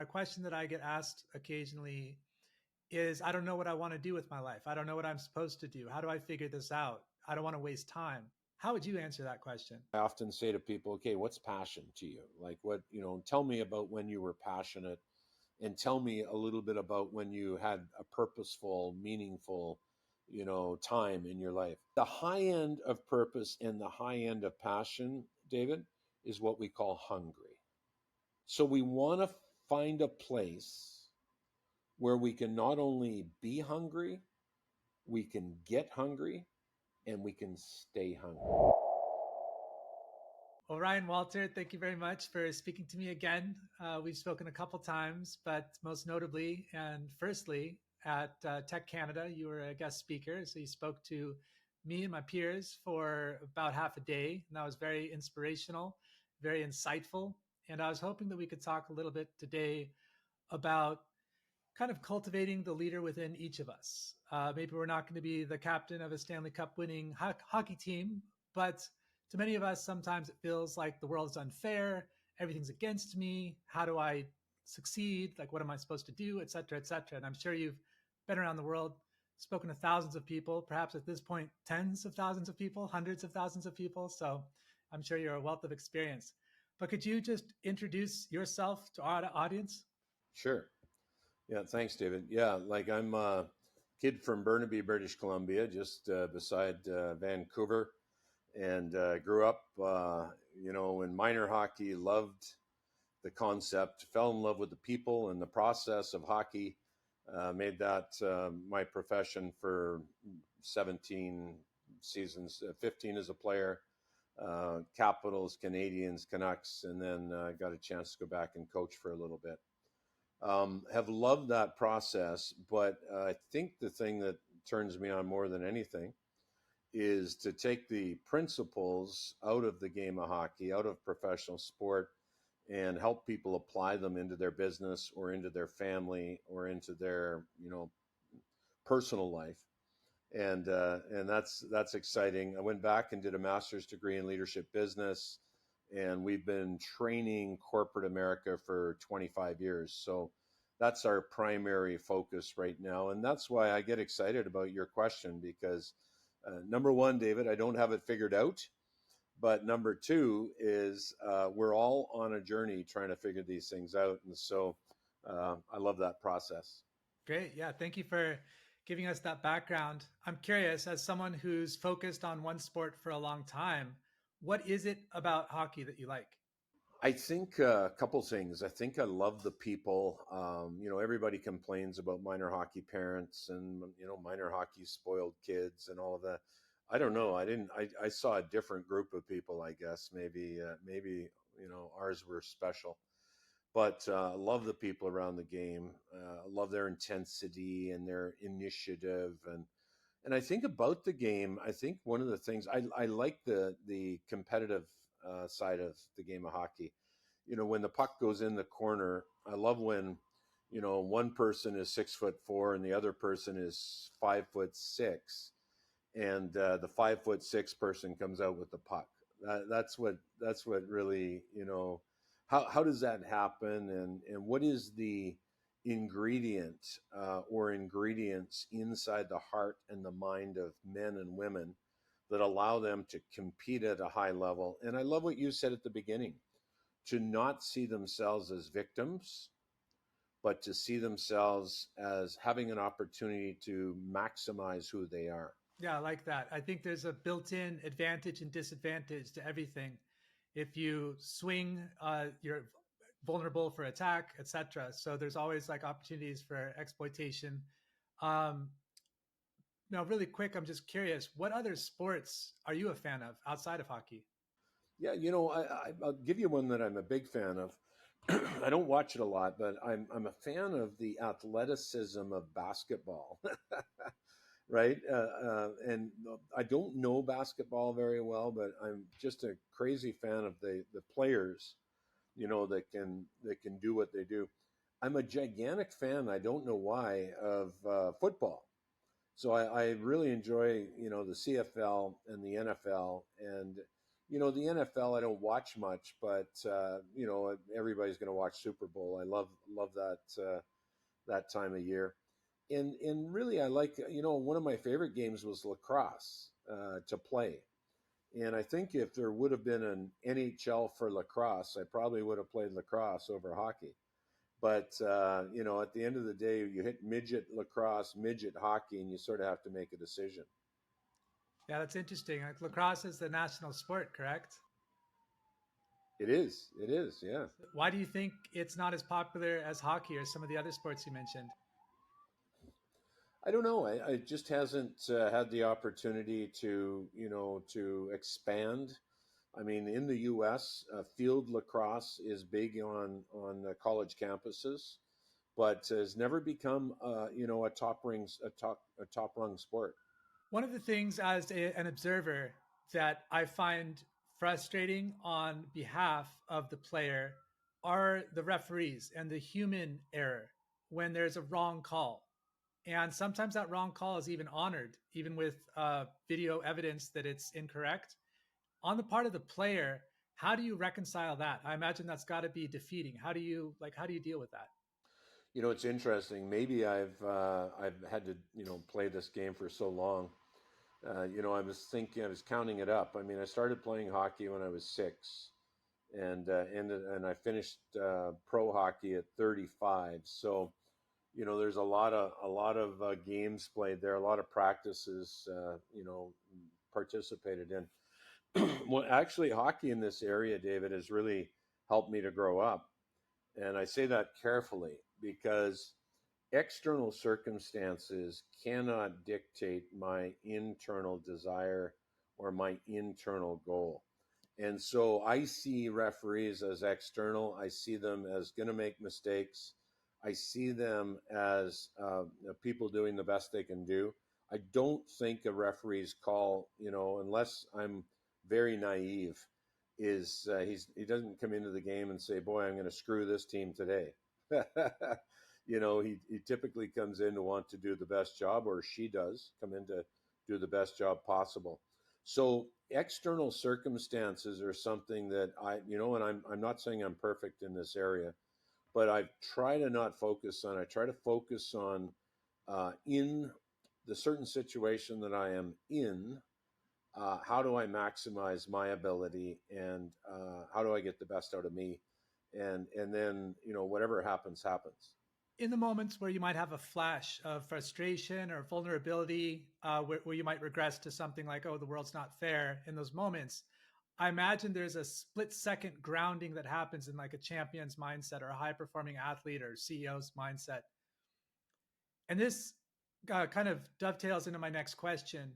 A question that I get asked occasionally is, I don't know what I want to do with my life. I don't know what I'm supposed to do. How do I figure this out? I don't want to waste time. How would you answer that question? I often say to people, okay, what's passion to you? Like what, tell me about when you were passionate and tell me a little bit about when you had a purposeful, meaningful, time in your life. The high end of purpose and the high end of passion, David, is what we call hungry. So we want to find a place where we can not only be hungry, we can get hungry, and we can stay hungry. Well, Ryan Walter, thank you very much for speaking to me again. We've spoken a couple times, but most notably and firstly at Tech Canada, you were a guest speaker. So you spoke to me and my peers for about half a day, and that was very inspirational, very insightful. And I was hoping that we could talk a little bit today about kind of cultivating the leader within each of us. Maybe we're not going to be the captain of a Stanley Cup winning hockey team, but to many of us, sometimes it feels like the world is unfair. Everything's against me. How do I succeed? Like, what am I supposed to do, et cetera, et cetera. And I'm sure you've been around the world, spoken to thousands of people, perhaps at this point, tens of thousands of people, hundreds of thousands of people. So I'm sure you're a wealth of experience. But could you just introduce yourself to our audience? Sure. Yeah, thanks, David. Yeah, like I'm a kid from Burnaby, British Columbia, just beside Vancouver, and grew up, in minor hockey. Loved the concept, fell in love with the people and the process of hockey. Made that my profession for 17 seasons, 15 as a player. Capitals, Canadiens, Canucks, and then got a chance to go back and coach for a little bit. Have loved that process, but I think the thing that turns me on more than anything is to take the principles out of the game of hockey, out of professional sport, and help people apply them into their business or into their family or into their personal life. And that's exciting. I went back and did a master's degree in leadership business, and we've been training corporate America for 25 years. So that's our primary focus right now. And that's why I get excited about your question, because number one, David, I don't have it figured out. But number two is we're all on a journey trying to figure these things out. And so I love that process. Great. Yeah. Thank you for giving us that background. I'm curious, as someone who's focused on one sport for a long time, what is it about hockey that you like? I think a couple things. I think I love the people. Everybody complains about minor hockey parents and, minor hockey spoiled kids and all of that. I don't know. I saw a different group of people, I guess. Maybe, ours were special. But love the people around the game. Love their intensity and their initiative, and I think about the game. I think one of the things I like the competitive side of the game of hockey. When the puck goes in the corner, I love when one person is 6'4" and the other person is 5'6", and the 5'6" person comes out with the puck. That's what really how does that happen, and what is the ingredient or ingredients inside the heart and the mind of men and women that allow them to compete at a high level? And I love what you said at the beginning, to not see themselves as victims, but to see themselves as having an opportunity to maximize who they are. Yeah, I like that. I think there's a built-in advantage and disadvantage to everything. If you swing, you're vulnerable for attack, etc. So there's always like opportunities for exploitation. Um, Now, really quick, I'm just curious, what other sports are you a fan of outside of hockey? Yeah, I'll give you one that I'm a big fan of. I don't watch it a lot, but I'm a fan of the athleticism of basketball, right? And I don't know basketball very well, but I'm just a crazy fan of the players, that can do what they do. I'm a gigantic fan. I don't know why, of football. So I really enjoy the CFL and the NFL, and The NFL I don't watch much, but everybody's going to watch Super Bowl. I love that time of year. And really, I like, one of my favorite games was lacrosse to play. And I think if there would have been an NHL for lacrosse, I probably would have played lacrosse over hockey. But at the end of the day, you hit midget lacrosse, midget hockey, and you sort of have to make a decision. Yeah, that's interesting. Like lacrosse is the national sport, correct? It is. It is. Yeah. Why do you think it's not as popular as hockey or some of the other sports you mentioned? I don't know. I just hasn't had the opportunity to expand. I mean, in the U.S., field lacrosse is big on college campuses, but has never become a top rung sport. One of the things as an observer that I find frustrating on behalf of the player are the referees and the human error when there's a wrong call. And sometimes that wrong call is even honored, even with video evidence that it's incorrect. On the part of the player, how do you reconcile that? I imagine that's got to be defeating. How do you deal with that? It's interesting. Maybe I've had to play this game for so long. I was counting it up. I mean, I started playing hockey when I was 6, and I finished pro hockey at 35. So there's a lot of games played there, a lot of practices, participated in. Well, actually, hockey in this area, David, has really helped me to grow up, and I say that carefully because external circumstances cannot dictate my internal desire or my internal goal. And so I see referees as external. I see them as going to make mistakes. I see them as people doing the best they can do. I don't think a referee's call, unless I'm very naive, is he doesn't come into the game and say, "Boy, I'm going to screw this team today." He typically comes in to want to do the best job, or she does come in to do the best job possible. So external circumstances are something that and I'm not saying I'm perfect in this area, but I try to not focus on. I try to focus on in the certain situation that I am in. How do I maximize my ability, and how do I get the best out of me? And then whatever happens happens. In the moments where you might have a flash of frustration or vulnerability, where you might regress to something like, oh, the world's not fair, in those moments, I imagine there's a split second grounding that happens in like a champion's mindset or a high performing athlete or CEO's mindset. And this kind of dovetails into my next question.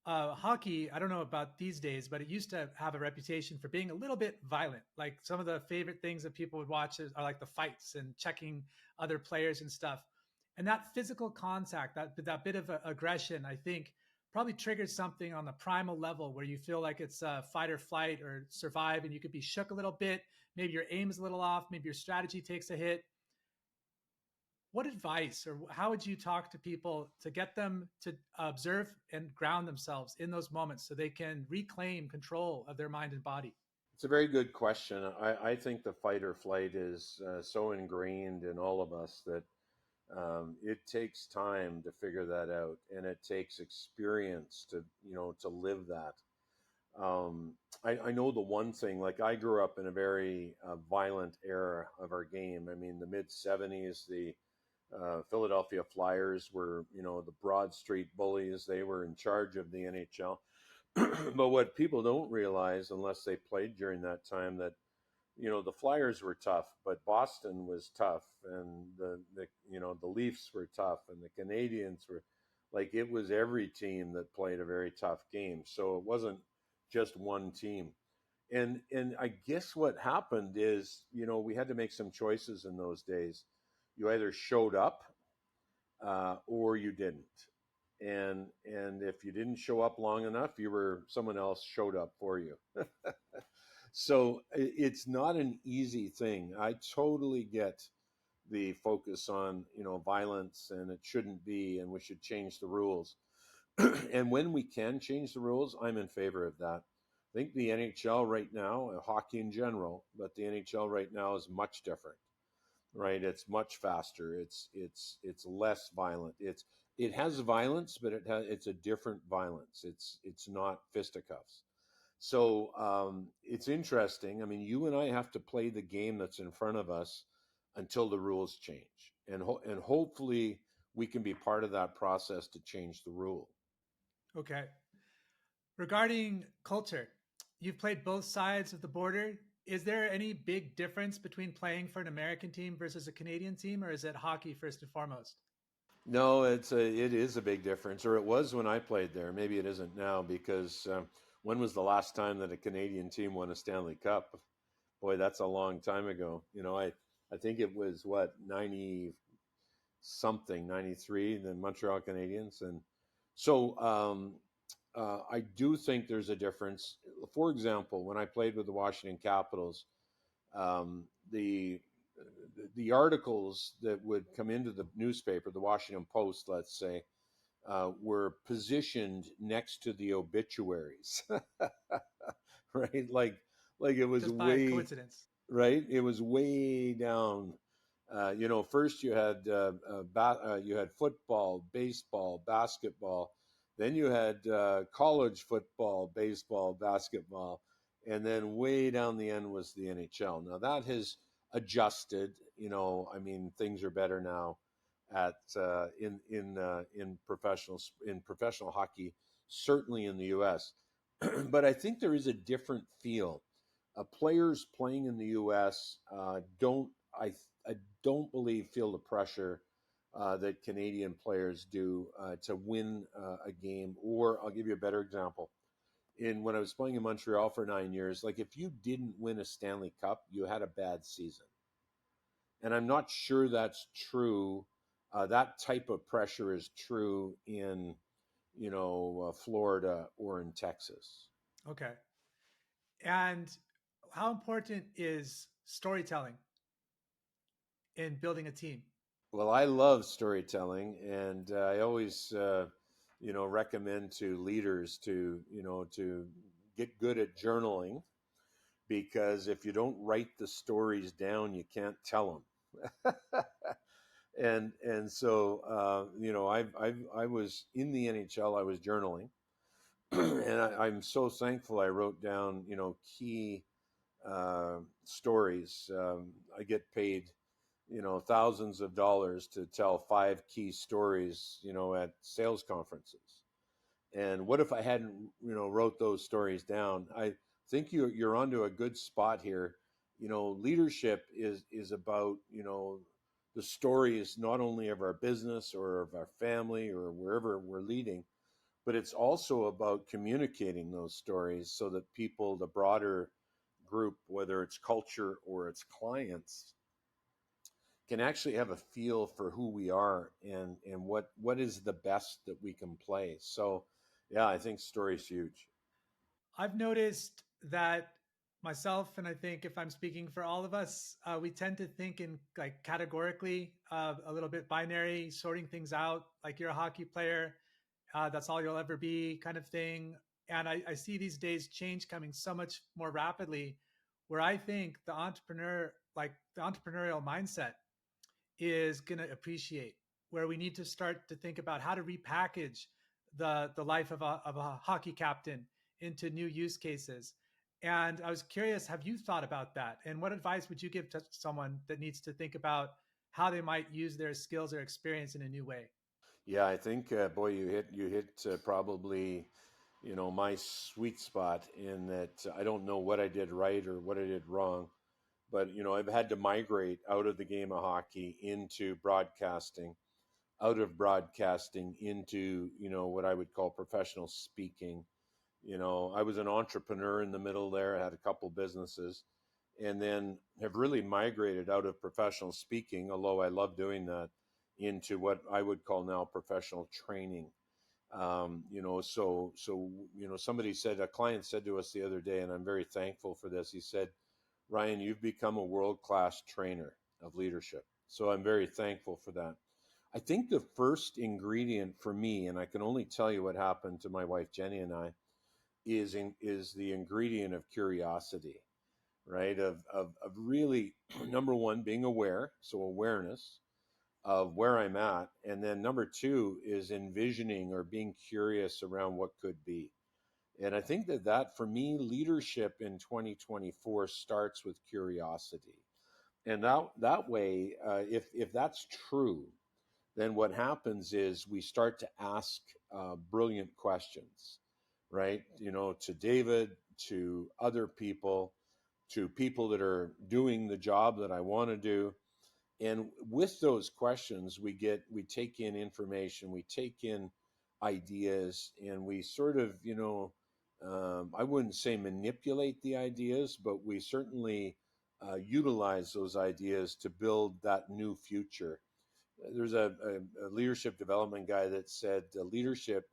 Hockey, I don't know about these days, but it used to have a reputation for being a little bit violent. Like some of the favorite things that people would watch are like the fights and checking other players and stuff. And that physical contact, that bit of aggression, I think probably triggers something on the primal level where you feel like it's fight or flight or survive, and you could be shook a little bit. Maybe your aim is a little off. Maybe your strategy takes a hit. What advice or how would you talk to people to get them to observe and ground themselves in those moments so they can reclaim control of their mind and body? It's a very good question. I think the fight or flight is so ingrained in all of us that it takes time to figure that out, and it takes experience to live that. I know the one thing, like I grew up in a very violent era of our game. I mean, the mid 70s, the Philadelphia Flyers were, the Broad Street Bullies. They were in charge of the NHL. But what people don't realize, unless they played during that time, that the Flyers were tough, but Boston was tough, and the Leafs were tough, and the Canadiens were, like, it was every team that played a very tough game. So it wasn't just one team. And I guess what happened is, we had to make some choices in those days. You either showed up or you didn't. And if you didn't show up long enough, someone else showed up for you. So it's not an easy thing. I totally get the focus on violence, and it shouldn't be, and we should change the rules. And when we can change the rules, I'm in favor of that. I think the NHL right now, hockey in general, but the NHL right now is much different, right? It's much faster. It's less violent. It has violence, but it's a different violence. It's not fisticuffs. So it's interesting. I mean, you and I have to play the game that's in front of us until the rules change, and hopefully we can be part of that process to change the rule. Okay. Regarding culture, you've played both sides of the border. Is there any big difference between playing for an American team versus a Canadian team, or is it hockey first and foremost? No, it is a big difference, or it was when I played there. Maybe it isn't now because when was the last time that a Canadian team won a Stanley Cup? Boy, that's a long time ago. I think it was what 90 something 93, the Montreal Canadiens, and so I do think there's a difference. For example, when I played with the Washington Capitals, um, the the articles that would come into the newspaper, the Washington Post, let's say, were positioned next to the obituaries, right? Like it was Just by way coincidence. right. It was way down. First you had football, baseball, basketball. Then you had college football, baseball, basketball, and then way down the end was the NHL. Now that has adjusted. I mean, things are better now at in professional hockey, certainly in the U.S. But I think there is a different feel. Players playing in the U.S. Don't I don't believe feel the pressure that Canadian players do to win a game. Or I'll give you a better example. In when I was playing in Montreal for 9 years, like if you didn't win a Stanley Cup, you had a bad season. And I'm not sure that's true. That type of pressure is true in Florida or in Texas. Okay. And how important is storytelling in building a team? Well, I love storytelling, and I always, recommend to leaders to get good at journaling because if you don't write the stories down, you can't tell them. And so I was in the NHL. I was journaling, and I'm so thankful I wrote down key stories. I get paid thousands of dollars to tell 5 key stories at sales conferences. And what if I hadn't wrote those stories down? I think you're onto a good spot here. Leadership is about the stories not only of our business or of our family or wherever we're leading, but it's also about communicating those stories so that people, the broader group, whether it's culture or it's clients, can actually have a feel for who we are and what is the best that we can play. So yeah, I think story is huge. I've noticed that myself, and I think if I'm speaking for all of us, we tend to think in like categorically, a little bit binary, sorting things out. Like you're a hockey player, that's all you'll ever be, kind of thing. And I see these days change coming so much more rapidly, where I think the entrepreneurial mindset is going to appreciate, where we need to start to think about how to repackage the life of a hockey captain into new use cases. And I was curious, have you thought about that? And what advice would you give to someone that needs to think about how they might use their skills or experience in a new way? Yeah, I think boy, you hit probably my sweet spot in that I don't know what I did right or what I did wrong, but I've had to migrate out of the game of hockey into broadcasting, out of broadcasting into what I would call professional speaking. I was an entrepreneur in the middle there. I had a couple businesses, and then have really migrated out of professional speaking, although I love doing that, into what I would call now professional training. Somebody said, a client said to us the other day, and I'm very thankful for this. He said, Ryan, you've become a world-class trainer of leadership. So I'm very thankful for that. I think the first ingredient for me, and I can only tell you what happened to my wife Jenny and I, is the ingredient of curiosity, right? Of really number one being aware, so awareness of where I'm at, and then number two is envisioning or being curious around what could be. And I think that for me, leadership in 2024 starts with curiosity. And that way, if that's true, then what happens is we start to ask brilliant questions, right? You know, to David, to other people, to people that are doing the job that I want to do. And with those questions, we take in information, we take in ideas, and we sort of, I wouldn't say manipulate the ideas, but we certainly utilize those ideas to build that new future. There's a leadership development guy that said leadership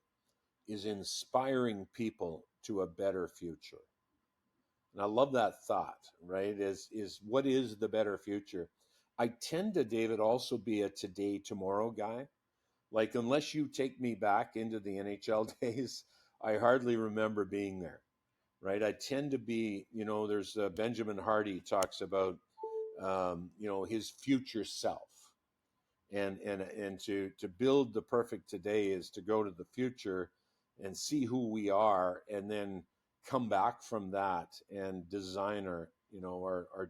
is inspiring people to a better future. And I love that thought, right? Is what is the better future? I tend to, David, also be a today, tomorrow guy. Like, unless you take me back into the NHL days, I hardly remember being there, right? I tend to be, there's Benjamin Hardy talks about, his future self. And to build the perfect today is to go to the future and see who we are, and then come back from that and design our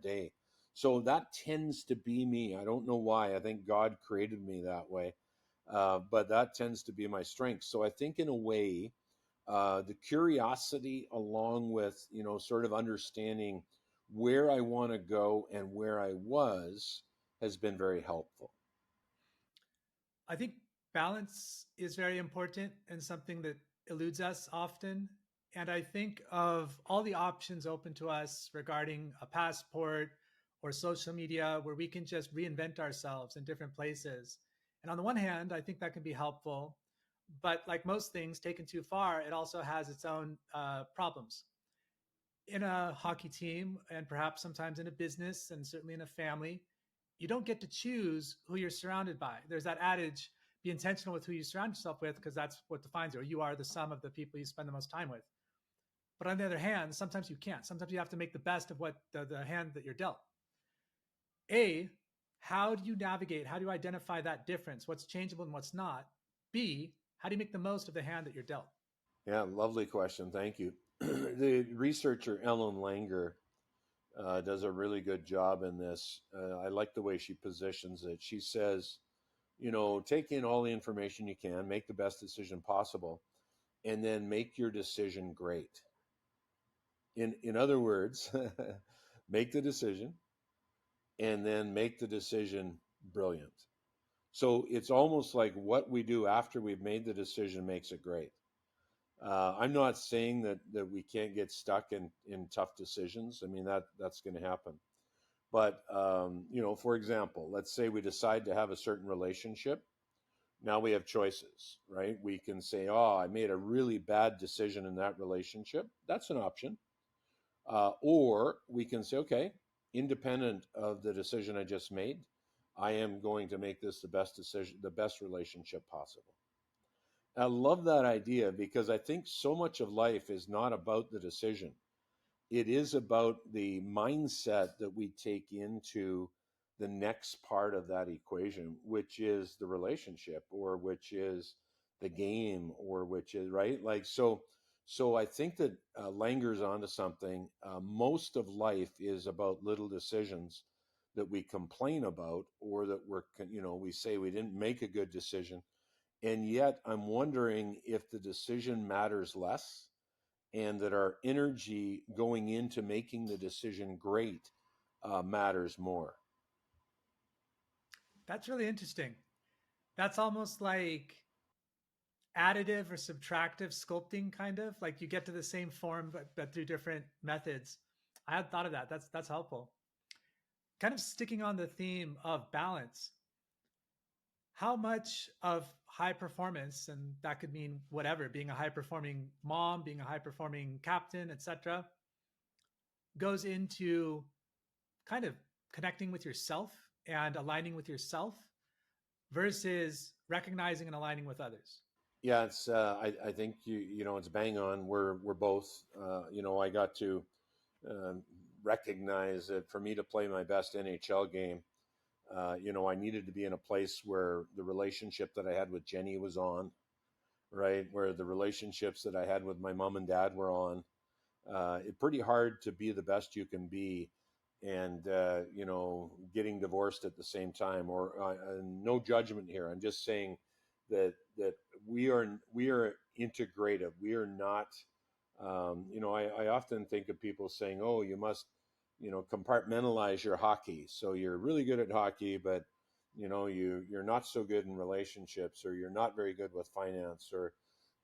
day. So that tends to be me. I don't know why. I think God created me that way, but that tends to be my strength. So I think in a way, the curiosity, along with sort of understanding where I want to go and where I was, has been very helpful. I think balance is very important and something that eludes us often. And I think of all the options open to us regarding a passport or social media where we can just reinvent ourselves in different places. And on the one hand, I think that can be helpful. But like most things taken too far, it also has its own problems. In a hockey team, and perhaps sometimes in a business, and certainly in a family, you don't get to choose who you're surrounded by. There's that adage, be intentional with who you surround yourself with, because that's what defines you. You are the sum of the people you spend the most time with. But on the other hand, sometimes you can't. Sometimes you have to make the best of what the hand that you're dealt. A, how do you navigate? How do you identify that difference? What's changeable and what's not? B, how do you make the most of the hand that you're dealt? Yeah, lovely question. Thank you. The researcher Ellen Langer does a really good job in this. I like the way she positions it. She says, take in all the information you can, make the best decision possible, and then make your decision great. In other words, make the decision and then make the decision brilliant. So it's almost like what we do after we've made the decision makes it great. I'm not saying that we can't get stuck in tough decisions. I mean, that's going to happen. But for example, let's say we decide to have a certain relationship. Now we have choices, right? We can say, "Oh, I made a really bad decision in that relationship." That's an option. Or we can say, "Okay, independent of the decision I just made, I am going to make this the best decision, the best relationship possible." I love that idea because I think so much of life is not about the decision. It is about the mindset that we take into the next part of that equation, which is the relationship, or which is the game, or which is right. Like so I think that Langer's onto something. Most of life is about little decisions that we complain about, or that we say we didn't make a good decision, and yet I'm wondering if the decision matters less, and that our energy going into making the decision great matters more. That's really interesting. That's almost like additive or subtractive sculpting, kind of like you get to the same form but through different methods. I hadn't thought of that. That's helpful. Kind of sticking on the theme of balance, how much of high performance, and that could mean whatever, being a high performing mom, being a high performing captain, etc., goes into kind of connecting with yourself and aligning with yourself versus recognizing and aligning with others? Yeah, it's. I think you know it's bang on. We're both. You know, I got to um recognize that for me to play my best NHL game, you know, I needed to be in a place where the relationship that I had with Jenny was on, right? Where the relationships that I had with my mom and dad were on. It's pretty hard to be the best you can be, and you know, getting divorced at the same time. Or no judgment here. I'm just saying that we are integrative. We are not. You know, I often think of people saying, "Oh, you must, you know, compartmentalize your hockey. So you're really good at hockey, but you know, you're not so good in relationships, or you're not very good with finance." Or,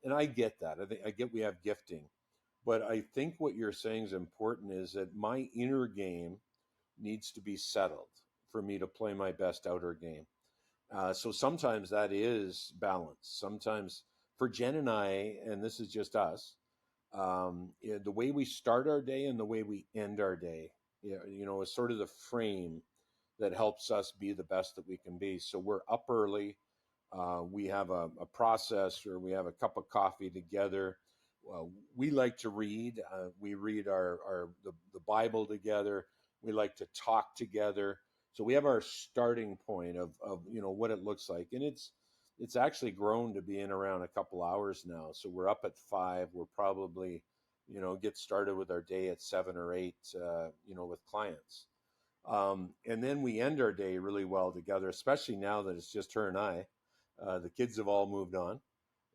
and I get that. I get we have gifting, but I think what you're saying is important. Is that my inner game needs to be settled for me to play my best outer game. So sometimes that is balance. Sometimes for Jen and I, and this is just us, yeah, the way we start our day and the way we end our day, yeah, you know, is sort of the frame that helps us be the best that we can be. So we're up early. We have a process, or we have a cup of coffee together. We like to read. We read the Bible together. We like to talk together. So we have our starting point of you know what it looks like, and it's actually grown to being around a couple hours now. So we're up at 5. We're probably, you know, get started with our day at 7 or 8. You know, with clients. And then we end our day really well together, especially now that it's just her and I. The kids have all moved on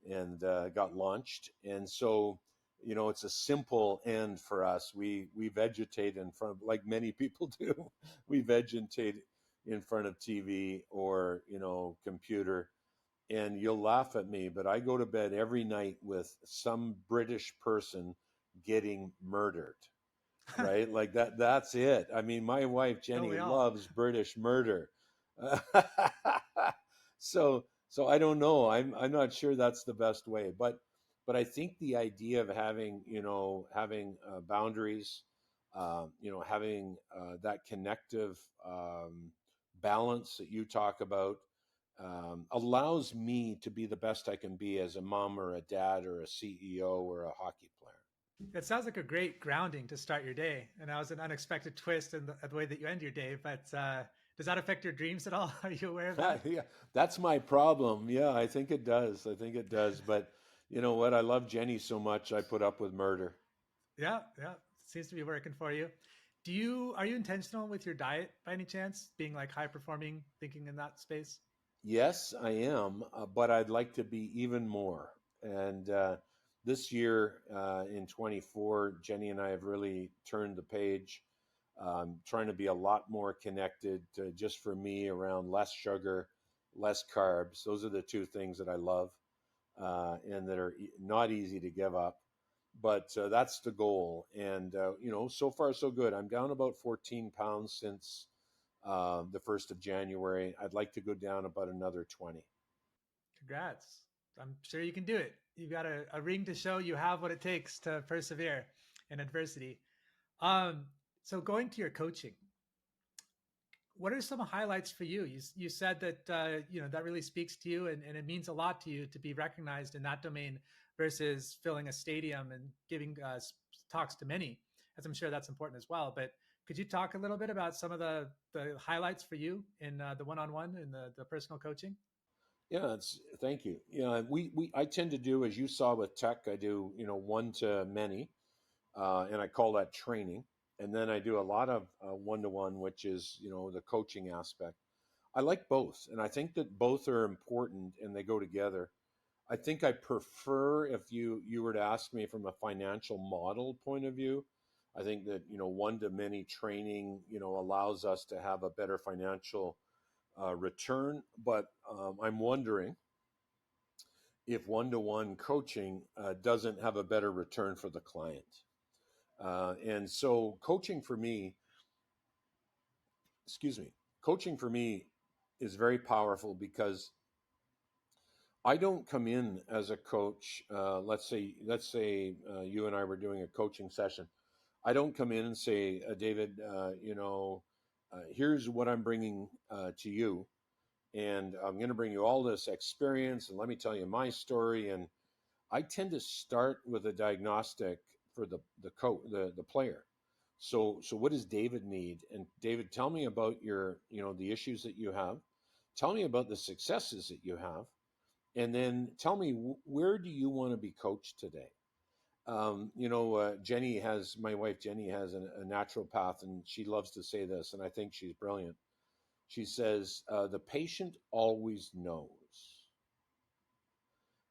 and got launched. And so, you know, it's a simple end for us. We vegetate in front of, like many people do, we vegetate in front of TV or, you know, computer. And you'll laugh at me, but I go to bed every night with some British person getting murdered, right? Like that's it. I mean, my wife Don't Jenny we all? loves British murder. So I don't know. I'm not sure that's the best way, but I think the idea of having, you know, having boundaries, you know, having that connective balance that you talk about, allows me to be the best I can be as a mom or a dad or a CEO or a hockey player. It sounds like a great grounding to start your day, and that was an unexpected twist in the way that you end your day. But does that affect your dreams at all? Are you aware of that? Yeah, that's my problem. Yeah, I think it does. I think it does. But you know what? I love Jenny so much. I put up with murder. Yeah, yeah. Seems to be working for you. Are you intentional with your diet by any chance? Being like high performing, thinking in that space? Yes, I am, but I'd like to be even more. And this year in 24, Jenny and I have really turned the page, trying to be a lot more connected, just for me, around less sugar, less carbs. Those are the two things that I love, and that are not easy to give up. But that's the goal. And, you know, so far, so good. I'm down about 14 pounds since the 1st of January. I'd like to go down about another 20. Congrats. I'm sure you can do it. You've got a ring to show you have what it takes to persevere in adversity. Um, so going to your coaching, what are some highlights for you? You said that that really speaks to you, and it means a lot to you to be recognized in that domain versus filling a stadium and giving talks to many, as I'm sure that's important as well. But could you talk a little bit about some of the highlights for you in the one-on-one and the personal coaching? Yeah, it's thank you. Yeah, we I tend to do, as you saw with tech, I do, you know, one to many, and I call that training. And then I do a lot of one to one, which is, you know, the coaching aspect. I like both, and I think that both are important and they go together. I think I prefer, if you were to ask me from a financial model point of view, I think that, you know, one to many training, you know, allows us to have a better financial return. But I'm wondering if one to one coaching doesn't have a better return for the client. And so, coaching for me, excuse me, coaching for me is very powerful because I don't come in as a coach. Let's say you and I were doing a coaching session. I don't come in and say, David, you know, here's what I'm bringing to you. and I'm going to bring you all this experience, and let me tell you my story. And I tend to start with a diagnostic for the player. So what does David need? And David, tell me about your, the issues that you have. Tell me about the successes that you have, and then tell me where do you want to be coached today. Jenny has my wife. Jenny has a naturopath, and she loves to say this, and I think she's brilliant. She says the patient always knows,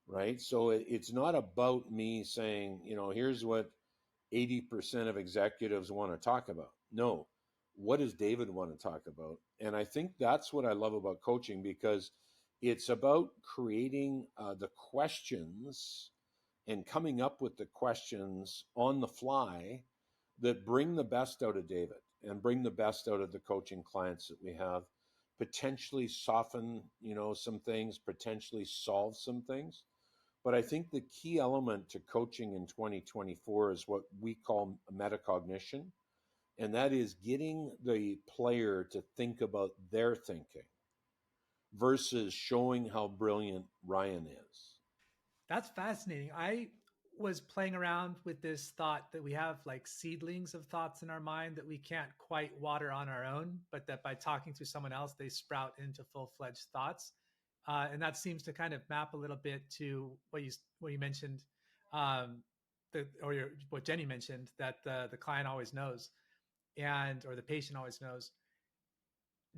right? So it's not about me saying, here's what 80% of executives want to talk about. No, what does David want to talk about? And I think that's what I love about coaching, because it's about creating the questions and coming up with the questions on the fly that bring the best out of David and bring the best out of the coaching clients that we have, potentially soften, some things, potentially solve some things. But I think the key element to coaching in 2024 is what we call metacognition, and that is getting the player to think about their thinking versus showing how brilliant Ryan is. That's fascinating. I was playing around with this thought that we have like seedlings of thoughts in our mind that we can't quite water on our own, but that by talking to someone else, they sprout into full-fledged thoughts. And that seems to kind of map a little bit to what you mentioned, what Jenny mentioned, that the client always knows, or the patient always knows.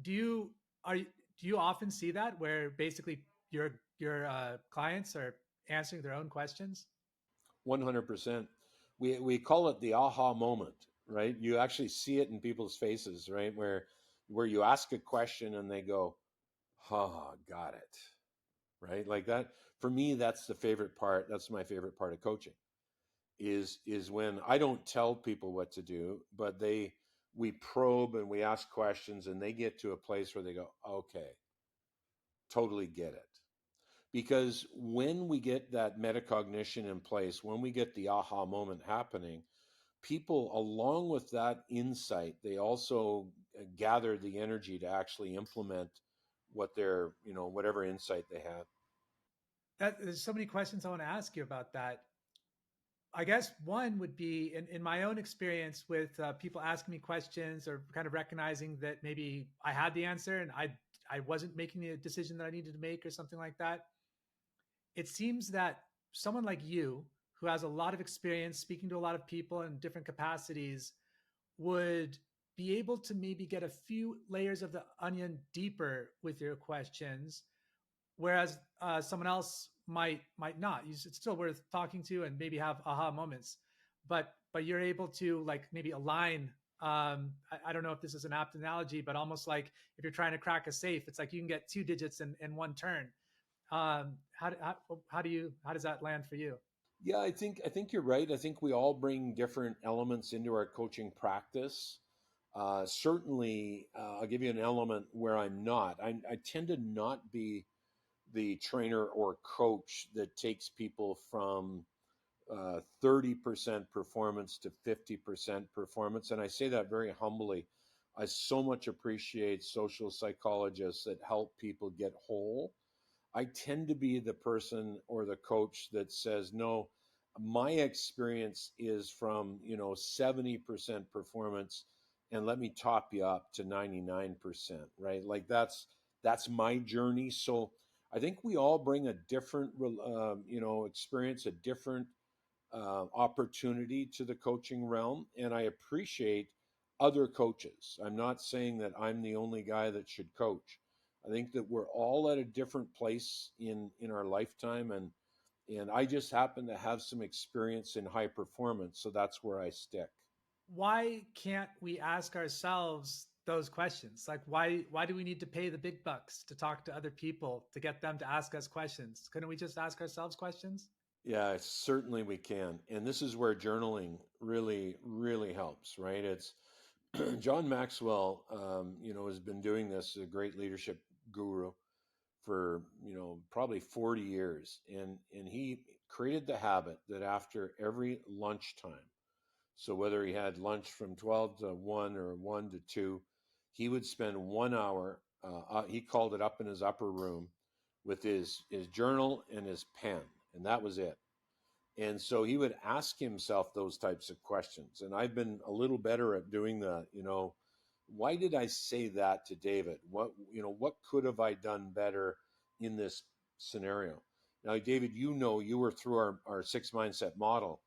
Do you are do you often see that where basically your clients are answering their own questions? 100%. We call it the aha moment, right? You actually see it in people's faces, right? Where you ask a question and they go, "Ha, got it." Right? Like that. For me, that's the favorite part. That's my favorite part of coaching is when I don't tell people what to do, but we probe and we ask questions and they get to a place where they go, "Okay, totally get it." Because when we get that metacognition in place, when we get the aha moment happening, people, along with that insight, they also gather the energy to actually implement what their, whatever insight they have. There's so many questions I want to ask you about that. I guess one would be in my own experience with people asking me questions or kind of recognizing that maybe I had the answer and I wasn't making the decision that I needed to make or something like that. It seems that someone like you, who has a lot of experience speaking to a lot of people in different capacities, would be able to maybe get a few layers of the onion deeper with your questions, whereas someone else might not. It's still worth talking to and maybe have aha moments, but you're able to like maybe align. I don't know if this is an apt analogy, but almost like if you're trying to crack a safe, it's like you can get two digits in one turn. How does that land for you? Yeah, I think you're right. I think we all bring different elements into our coaching practice. Certainly, I'll give you an element where I'm not. I tend to not be the trainer or coach that takes people from 30% performance to 50% performance. And I say that very humbly. I so much appreciate social psychologists that help people get whole. I tend to be the person or the coach that says, no, my experience is from, 70% performance and let me top you up to 99%, right? Like that's my journey. So I think we all bring a different, experience, a different opportunity to the coaching realm. And I appreciate other coaches. I'm not saying that I'm the only guy that should coach. I think that we're all at a different place in our lifetime, and I just happen to have some experience in high performance, so that's where I stick. Why can't we ask ourselves those questions? Like why do we need to pay the big bucks to talk to other people to get them to ask us questions? Couldn't we just ask ourselves questions? Yeah, certainly we can. And this is where journaling really, really helps, right? It's John Maxwell, has been doing this, a great leadership guru for, probably 40 years. And he created the habit that after every lunchtime, so whether he had lunch from 12 to 1 or 1 to 2, he would spend 1 hour he called it up in his upper room with his journal and his pen, and that was it. And so he would ask himself those types of questions. And I've been a little better at doing that. Why did I say that to David? What could have I done better in this scenario? Now, David, you were through our six mindset model.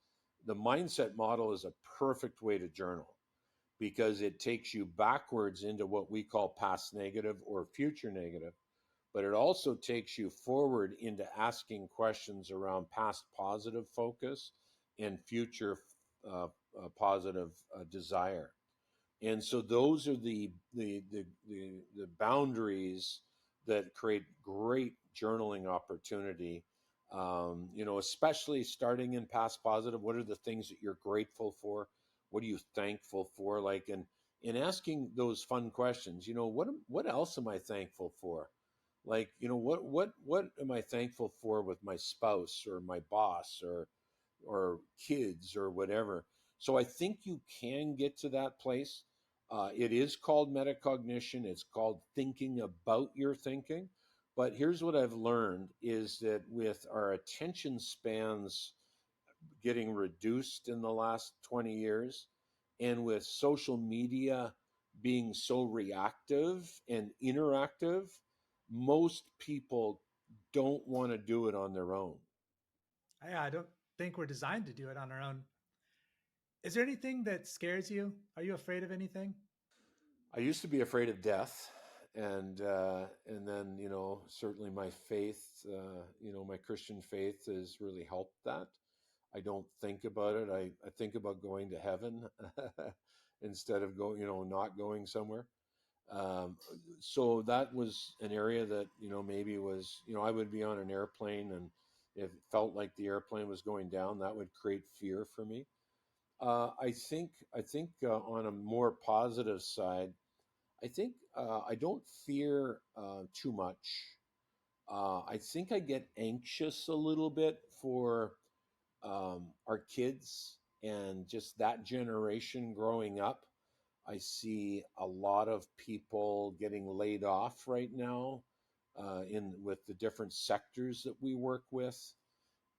The mindset model is a perfect way to journal because it takes you backwards into what we call past negative or future negative, but it also takes you forward into asking questions around past positive focus and future positive desire. And so those are the boundaries that create great journaling opportunity. Especially starting in past positive. What are the things that you're grateful for? What are you thankful for? Like, and in asking those fun questions, what else am I thankful for? Like, what am I thankful for with my spouse or my boss or kids or whatever? So I think you can get to that place. It is called metacognition. It's called thinking about your thinking. But here's what I've learned is that with our attention spans getting reduced in the last 20 years, and with social media being so reactive and interactive, most people don't want to do it on their own. Yeah, I don't think we're designed to do it on our own. Is there anything that scares you? Are you afraid of anything? I used to be afraid of death, and then certainly my faith, my Christian faith has really helped that. I don't think about it. I think about going to heaven instead of going, not going somewhere. Um, so that was an area that maybe was I would be on an airplane, and if it felt like the airplane was going down, that would create fear for me. I think on a more positive side, I think I don't fear too much. I think I get anxious a little bit for our kids and just that generation growing up. I see a lot of people getting laid off right now in with the different sectors that we work with.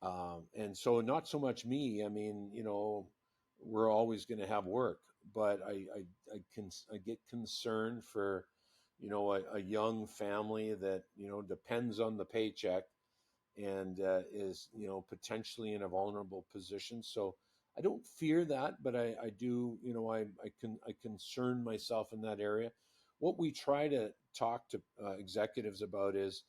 And so not so much me. I mean, we're always going to have work, but I get concerned for, a young family that, depends on the paycheck and is, potentially in a vulnerable position. So I don't fear that, but I do, I concern myself in that area. What we try to talk to executives about is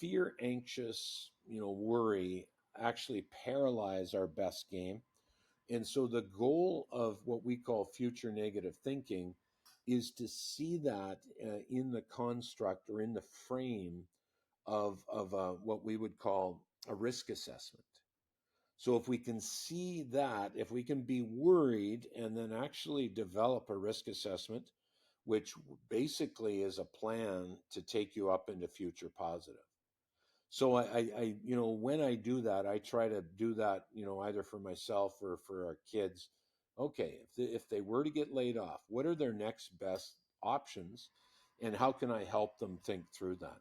fear, anxious, worry actually paralyze our best game. And so the goal of what we call future negative thinking is to see that in the construct or in the frame of what we would call a risk assessment. So if we can see that, if we can be worried and then actually develop a risk assessment, which basically is a plan to take you up into future positive. So when I do that, I try to do that, either for myself or for our kids. Okay, if they were to get laid off, what are their next best options, and how can I help them think through that?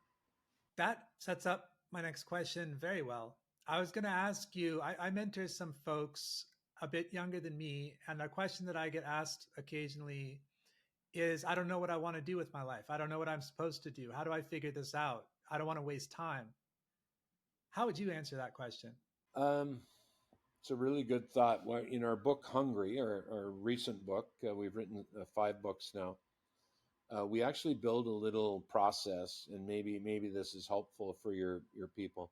That sets up my next question very well. I was going to ask you, I mentor some folks a bit younger than me, and a question that I get asked occasionally is I don't know what I want to do with my life. I don't know what I'm supposed to do. How do I figure this out? I don't want to waste time. How would you answer that question? Um, it's a really good thought. Well, in our book Hungry, our recent book, we've written 5 books now. We actually build a little process, and maybe this is helpful for your people.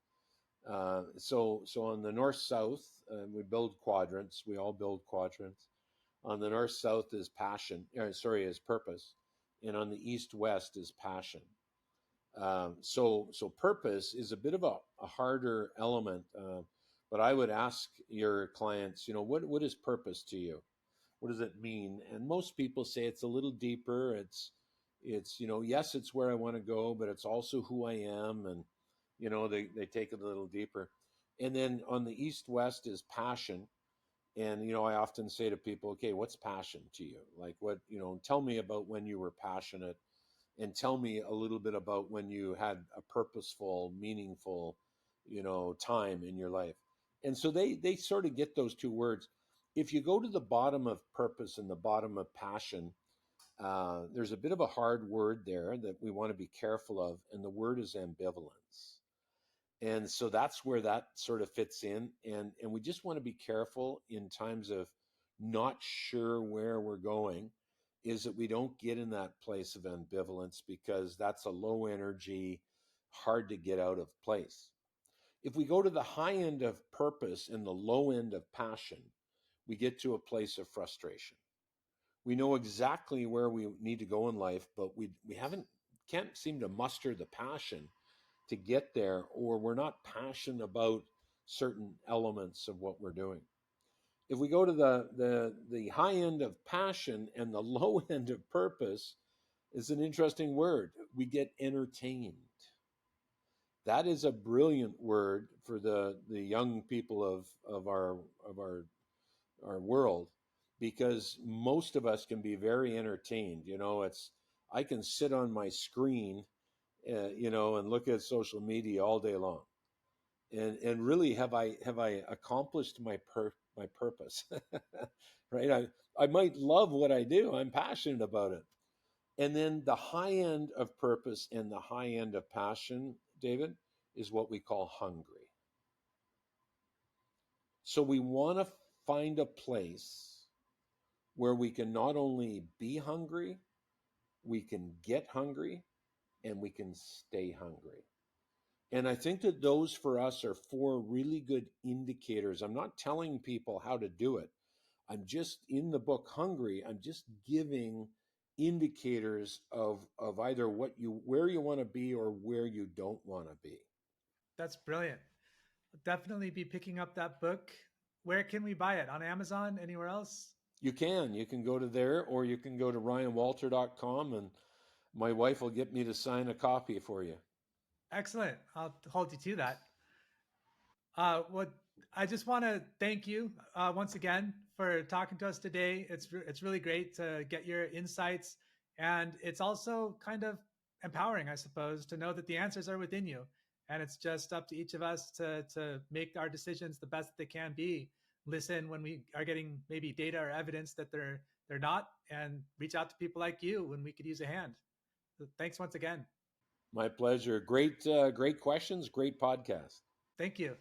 So on the north south, we build quadrants. We all build quadrants. On the north south is passion. Is purpose, and on the east west is passion. So purpose is a bit of a harder element, but I would ask your clients, what is purpose to you? What does it mean? And most people say it's a little deeper. It's yes, it's where I want to go, but it's also who I am, and they take it a little deeper. And then on the east west is passion, and I often say to people, okay, what's passion to you? Like, what, tell me about when you were passionate. and tell me a little bit about when you had a purposeful, meaningful, time in your life. And so they sort of get those two words. If you go to the bottom of purpose and the bottom of passion, there's a bit of a hard word there that we want to be careful of, and the word is ambivalence. And so that's where that sort of fits in, and we just want to be careful in times of not sure where we're going, is that we don't get in that place of ambivalence, because that's a low energy, hard to get out of place. If we go to the high end of purpose and the low end of passion, we get to a place of frustration. We know exactly where we need to go in life, but we can't seem to muster the passion to get there, or we're not passionate about certain elements of what we're doing. If we go to the high end of passion and the low end of purpose, is an interesting word. We get entertained. That is a brilliant word for the young people of our world, because most of us can be very entertained. It's, I can sit on my screen, and look at social media all day long. And really, have I accomplished my purpose? Right? I might love what I do. I'm passionate about it. And then the high end of purpose and the high end of passion, David, is what we call hungry. So we want to find a place where we can not only be hungry, we can get hungry, and we can stay hungry. And I think that those for us are four really good indicators. I'm not telling people how to do it. I'm just, in the book Hungry, I'm just giving indicators of either where you want to be or where you don't want to be. That's brilliant. I'll definitely be picking up that book. Where can we buy it? On Amazon? Anywhere else? You can go to there, or you can go to ryanwalter.com, and my wife will get me to sign a copy for you. Excellent. I'll hold you to that. What I just want to thank you once again for talking to us today. It's really great to get your insights, and it's also kind of empowering, I suppose, to know that the answers are within you, and it's just up to each of us to make our decisions the best they can be. Listen when we are getting maybe data or evidence that they're not, and reach out to people like you when we could use a hand. So thanks once again. My pleasure. Great questions. Great podcast. Thank you.